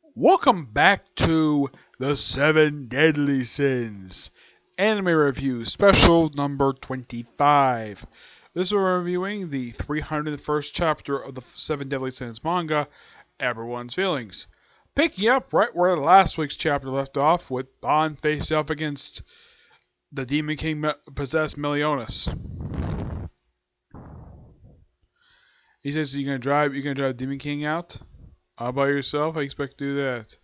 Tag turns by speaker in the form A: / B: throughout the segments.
A: Welcome back to the Seven Deadly Sins anime review special number 25. This is reviewing the 301st chapter of the Seven Deadly Sins manga, Everyone's Feelings. Picking up right where last week's chapter left off with Bond facing up against the Demon King possessed Meliodas. He says, "You gonna drive Demon King out? All by yourself? I expect to do that.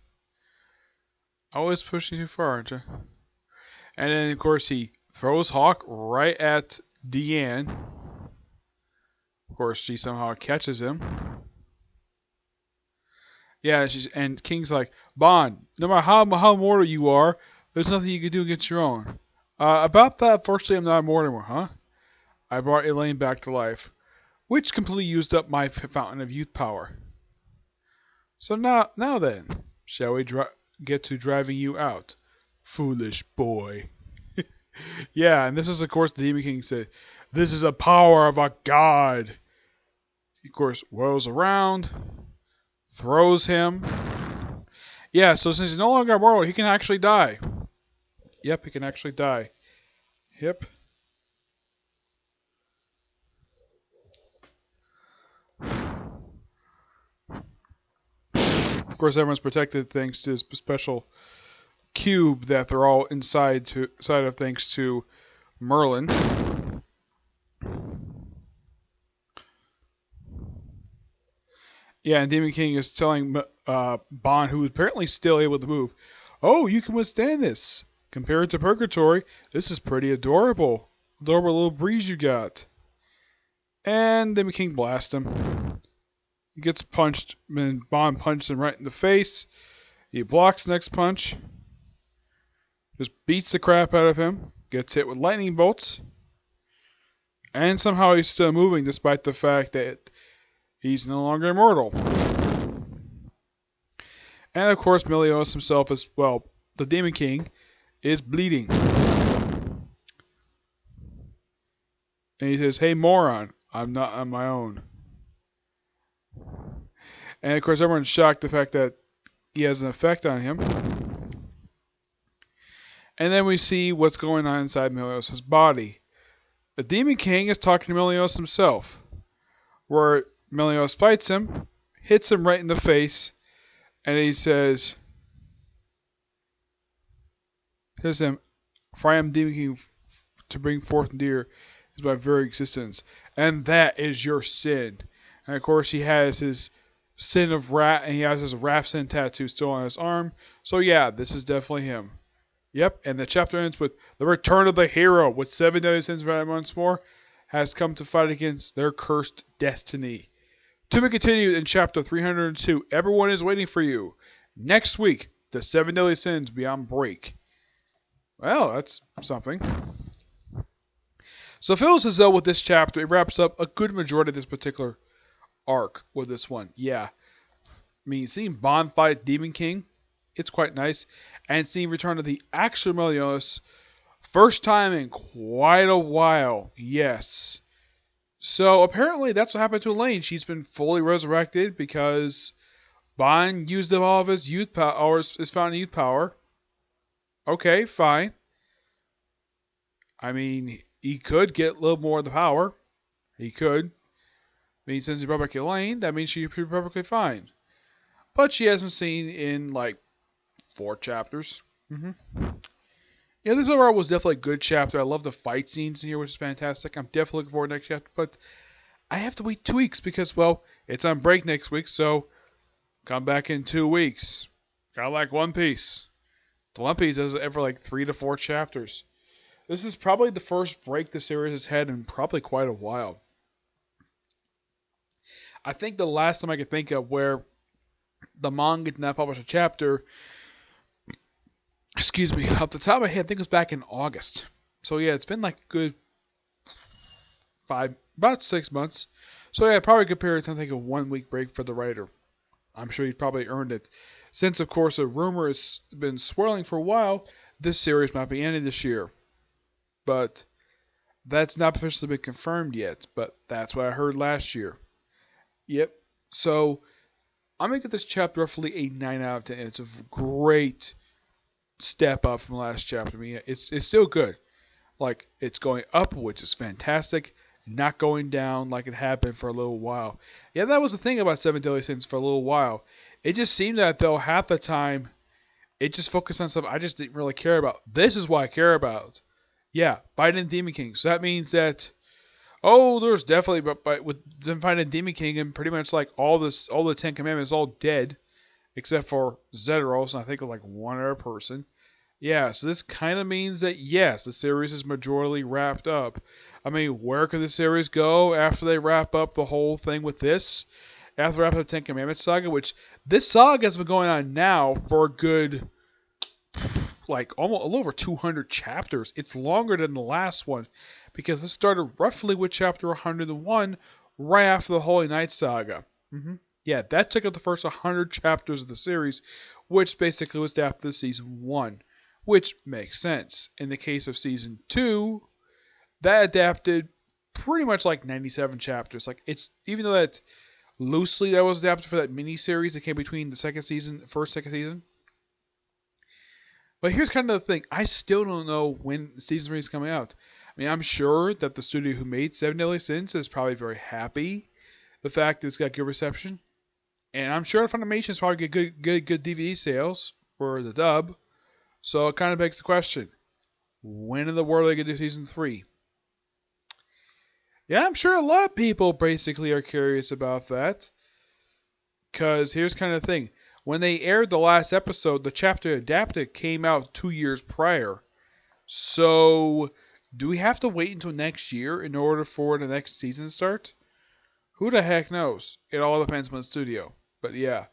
A: Always pushing too far, aren't you?" And then, of course, he throws Hawk right at Deanne. Of course, she somehow catches him. Yeah, and King's like, "Bond, no matter how mortal you are, there's nothing you can do against your own. About that, fortunately, I'm not immortal anymore, huh? I brought Elaine back to life, which completely used up my fountain of youth power. So now then, shall we get to driving you out, foolish boy?" Yeah, and this is, of course, the Demon King said, "This is the power of a god." He, of course, whirls around, throws him. Yeah, so since he's no longer immortal, he can actually die. Yep, he can actually die. Yep. Of course, everyone's protected thanks to his special cube that they're all inside of thanks to Merlin. Yeah, and Demon King is telling Bond, who is apparently still able to move, "Oh, you can withstand this. Compared to Purgatory, this is pretty adorable. Adorable little breeze you got." And Demon King blasts him. He gets punched, and Bond punches him right in the face. He blocks the next punch. Just beats the crap out of him. Gets hit with lightning bolts. And somehow he's still moving despite the fact that he's no longer immortal. And of course, Meliodas himself as well, the Demon King, is bleeding. And he says, "Hey moron, I'm not on my own." And of course, everyone's shocked the fact that he has an effect on him. And then we see what's going on inside Meliodas' body. The Demon King is talking to Meliodas himself, where Meliodas fights him, hits him right in the face, and he says, "For I am Demon King to bring forth dear is my very existence, and that is your sin." And of course, he has his sin of rat, and he has his rat sin tattoo still on his arm. So yeah, this is definitely him. Yep, and the chapter ends with the return of the hero, with 7 deadly sins once more has come to fight against their cursed destiny. To be continued in chapter 302. Everyone is waiting for you. Next week, the 7 deadly sins beyond break. Well, that's something. So it feels as though with this chapter, it wraps up a good majority of this particular arc with this one. Yeah. I mean, seeing Bond fight Demon King, it's quite nice. And seeing Return of the actual Meliodas, first time in quite a while. Yes. So apparently that's what happened to Elaine. She's been fully resurrected because Bond used up all of his youth power, or his fountain youth power. Okay, fine. I mean, he could get a little more of the power. He could. I mean, since he brought back Elaine, that means she'd be perfectly fine. But she hasn't seen in like 4 chapters. Yeah, this overall was definitely a good chapter. I love the fight scenes in here, which is fantastic. I'm definitely looking forward to next chapter, but I have to wait 2 weeks because, well, it's on break next week, so come back in 2 weeks. Kind of like One Piece. The One Piece has ever like 3 to 4 chapters. This is probably the first break the series has had in probably quite a while. I think the last time I could think of where the manga did not publish a chapter, excuse me, off the top of my head, I think it was back in August. So yeah, it's been like a good about 6 months. So yeah, probably compare it to something like a 1 week break for the writer. I'm sure he probably earned it. Since, of course, a rumor has been swirling for a while, this series might be ended this year. But that's not officially been confirmed yet, but that's what I heard last year. Yep. So I'm gonna give this chapter roughly a 9 out of 10. It's a great step up from the last chapter. I mean, it's still good. Like, it's going up, which is fantastic, not going down like it had been for a little while. Yeah, that was the thing about Seven Deadly Sins for a little while. It just seemed that, though, half the time, it just focused on stuff I just didn't really care about. This is what I care about. Yeah, Biden and Demon King. So that means that, oh, there's definitely, but with them finding Demon King and pretty much like all the Ten Commandments all dead, except for Zedros, and I think like one other person. Yeah, so this kind of means that, yes, the series is majorly wrapped up. I mean, where could the series go after they wrap up the whole thing with this? After they wrap up the Ten Commandments saga, which this saga has been going on now for a good, like, almost a little over 200 chapters. It's longer than the last one because this started roughly with chapter 101 right after the Holy Knight saga. Yeah, that took up the first 100 chapters of the series, which basically was after season 1. Which makes sense. In the case of season 2, that adapted pretty much like 97 chapters. Like, it's, even though that loosely that was adapted for that mini-series that came between the second season, second season. But here's kind of the thing. I still don't know when season 3 is coming out. I mean, I'm sure that the studio who made Seven Deadly Sins is probably very happy the fact that it's got good reception. And I'm sure Funimation is probably get good DVD sales for the dub. So it kind of begs the question, when in the world are they going to do season 3? Yeah, I'm sure a lot of people basically are curious about that. Because here's kind of the thing. When they aired the last episode, the chapter adapted came out 2 years prior. So, do we have to wait until next year in order for the next season to start? Who the heck knows? It all depends on the studio. But yeah,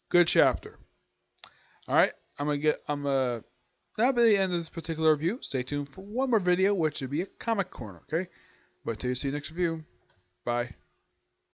A: good chapter. Alright, that'll be the end of this particular review. Stay tuned for one more video, which will be a comic corner, okay? But till you see you next review. Bye.